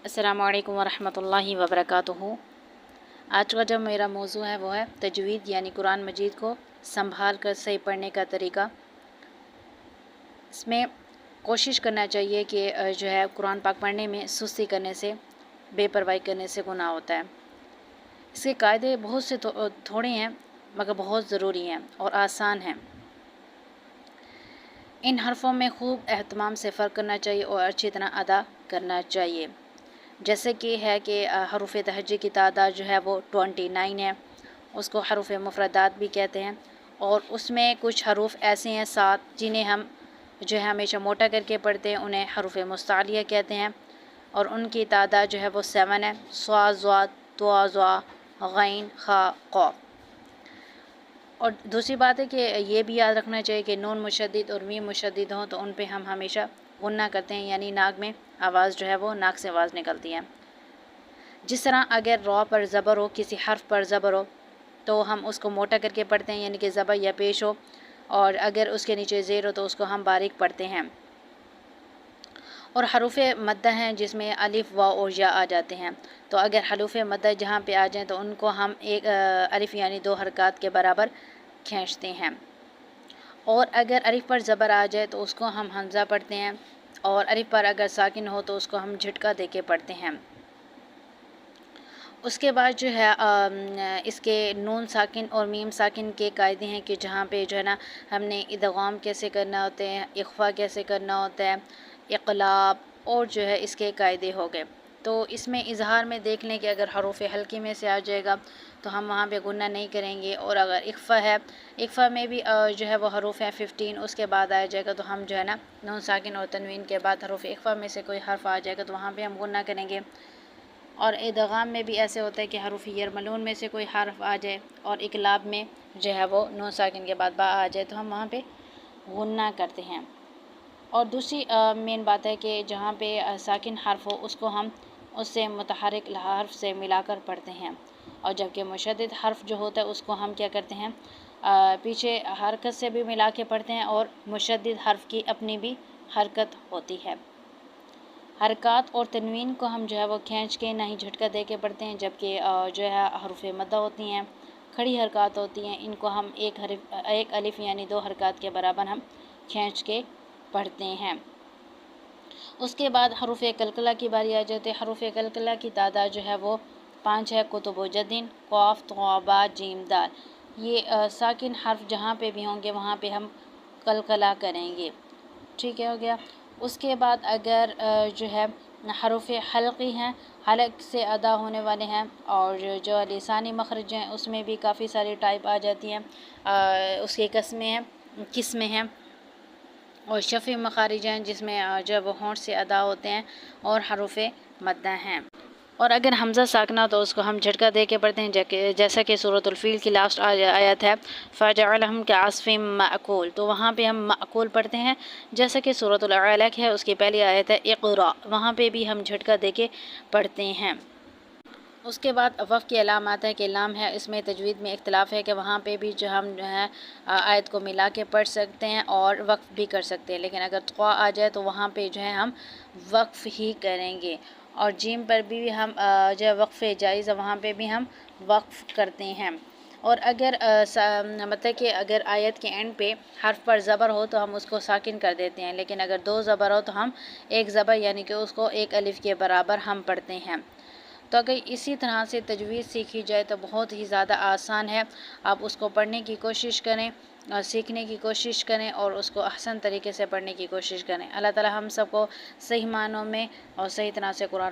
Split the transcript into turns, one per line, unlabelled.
अस्सलामु अलैकुम वरहमतुल्लाहि वबरकातुहू। आज का जो मेरा मौजू है वो है तजवीद यानी कुरान मजीद को संभाल कर सही पढ़ने का तरीका। इसमें कोशिश करना चाहिए कि जो है कुरान पाक पढ़ने में सुस्ती करने से, बेपरवाही करने से गुनाह होता है। इसके कायदे बहुत से थोड़े हैं मगर बहुत ज़रूरी हैं और आसान हैं। इन हरफों में खूब एहतमाम से फ़र्क करना चाहिए और अच्छी तरह अदा करना चाहिए। जैसे कि है कि हरूफ तहज्जी की तादाद जो है वो 29 है, उसको हरूफ मुफरदात भी कहते हैं। और उसमें कुछ हरूफ ऐसे हैं 7 जिन्हें हम जो है हमेशा मोटा करके पढ़ते हैं, उन्हें हरूफ मुस्तालिया कहते हैं और उनकी तादाद जो है वो 7 है। स्वा, ज़्वा, त्वा, ज़्वा, गैन, खा, क़ाफ। और दूसरी बात है कि ये भी याद रखना चाहिए कि नून मुशद्दिद और मीम मुशद्दिद हों तो उन पे हम हमेशा गुन्ना करते हैं, यानी नाक में आवाज़ जो है वो नाक से आवाज़ निकलती है। जिस तरह अगर रॉ पर ज़बर हो, किसी हर्फ पर ज़बर हो तो हम उसको मोटा करके पढ़ते हैं, यानी कि ज़बर या पेश हो, और अगर उसके नीचे ज़ेर हो तो उसको हम बारीक पढ़ते हैं। और हरूफ मद्दा हैं जिसमें अलिफ, वा और या आ जाते हैं, तो अगर हरूफ मद्दा जहाँ पे आ जाएँ तो उनको हम एक अलिफ यानी 2 हरकत के बराबर खींचते हैं। और अगर अलिफ पर ज़बर आ जाए तो उसको हम हमज़ा पढ़ते हैं, और अलिफ पर अगर साकिन हो तो उसको हम झटका दे के पढ़ते हैं। उसके बाद जो है इसके नून साकिन और मीम साकिन के कायदे हैं कि जहाँ पे जो है ना हमने इदगाम कैसे करना होते हैं, इख्फा कैसे करना होता है, इक़लाब, और जो है इसके कायदे हो गए। तो इसमें इजहार में देख लें कि अगर हरूफ हल्की में से आ जाएगा तो हम वहाँ पे गुन्ना नहीं करेंगे, और अगर इख्फा है, इख्फा में भी जो है वो हरूफ है 15, उसके बाद आ जाएगा तो हम जो है ना नून साकिन और तनवीन के बाद हरूफ इख्फा में से कोई हर्फ आ जाएगा तो वहाँ पे हम गुन्ना करेंगे। और इदगाम में भी ऐसे होता है कि हरूफ यरमलून में से कोई हर्फ आ जाए और इक़लाब में जो है वो नून साकिन के बाद बा आ जाए तो हम वहाँ पे गुन्ना करते हैं। और दूसरी मेन बात है कि जहाँ पे साकिन हर्फ हो उसको हम उससे मुतहरिक हर्फ से मिलाकर पढ़ते हैं, और जबकि मुशद्दिद हर्फ जो होता है उसको हम क्या करते हैं, पीछे हरकत से भी मिला के पढ़ते हैं, और मुशद्दिद हर्फ की अपनी भी हरकत होती है। हरकत और तनवीन को हम जो है वो खींच के ना ही झटका दे के पढ़ते हैं, जबकि जो है हरूफ मद्दा होती हैं, खड़ी हरकत होती हैं, इनको हम एक अलिफ यानी 2 हरकत के बराबर हम खींच के पढ़ते हैं। उसके बाद हरूफ कलकला की बारी आ जाती है। हरूफ कलकला की तादाद जो है वो 5 है। कुतुब व जद्दीन, क़ाफ, तौ, बा, जीम, दाल। ये साकिन हर्फ जहाँ पे भी होंगे वहाँ पे हम कलकला करेंगे। ठीक है, हो गया। उसके बाद अगर जो है हरूफ हल्की हैं, हलक से अदा होने वाले हैं, और जो लिसानी मखरज हैं उसमें भी काफ़ी सारी टाइप आ जाती हैं, उसके किस्में हैं, और शफ़ी मखारिज हैं जिसमें जब होंठ से अदा होते हैं, और हरूफ मद्दा हैं। और अगर हमज़ा साकना तो उसको हम झटका दे के पढ़ते हैं, जैसा कि सूरतुल फील की लास्ट आयत है फ़जअलहुम कअस्फ़िम मअकूल, तो वहाँ पे हम मअकूल पढ़ते हैं। जैसा कि सूरतुल अलक़ है उसकी पहली आयत है इक़रा, वहाँ पे भी हम झटका दे के पढ़ते हैं। उसके बाद वक़्फ़ की अलामत है कि लाम है, इसमें तजवीद में इख्तिलाफ़ है कि वहाँ पे भी जो हम जो है आयत को मिला के पढ़ सकते हैं और वक़्फ़ भी कर सकते हैं, लेकिन अगर क़ा आ जाए तो वहाँ पे जो है हम वक़्फ़ ही करेंगे। और जीम पर भी हम जो है वक़्फ़ जायज़ है, वहाँ पे भी हम वक़्फ़ करते हैं। और अगर मतलब कि अगर आयत के एंड पे हर्फ पर ज़बर हो तो हम उसको साकिन कर देते हैं, लेकिन अगर 2 ज़बर हो तो हम एक ज़बर यानी कि उसको एक अलिफ के बराबर हम पढ़ते हैं। तो अगर इसी तरह से तजवीज़ सीखी जाए तो बहुत ही ज़्यादा आसान है। आप उसको पढ़ने की कोशिश करें और सीखने की कोशिश करें और उसको ahsan तरीके से पढ़ने की कोशिश करें। अल्लाह ताला हम सबको सही मानों में और सही तरह से कुरान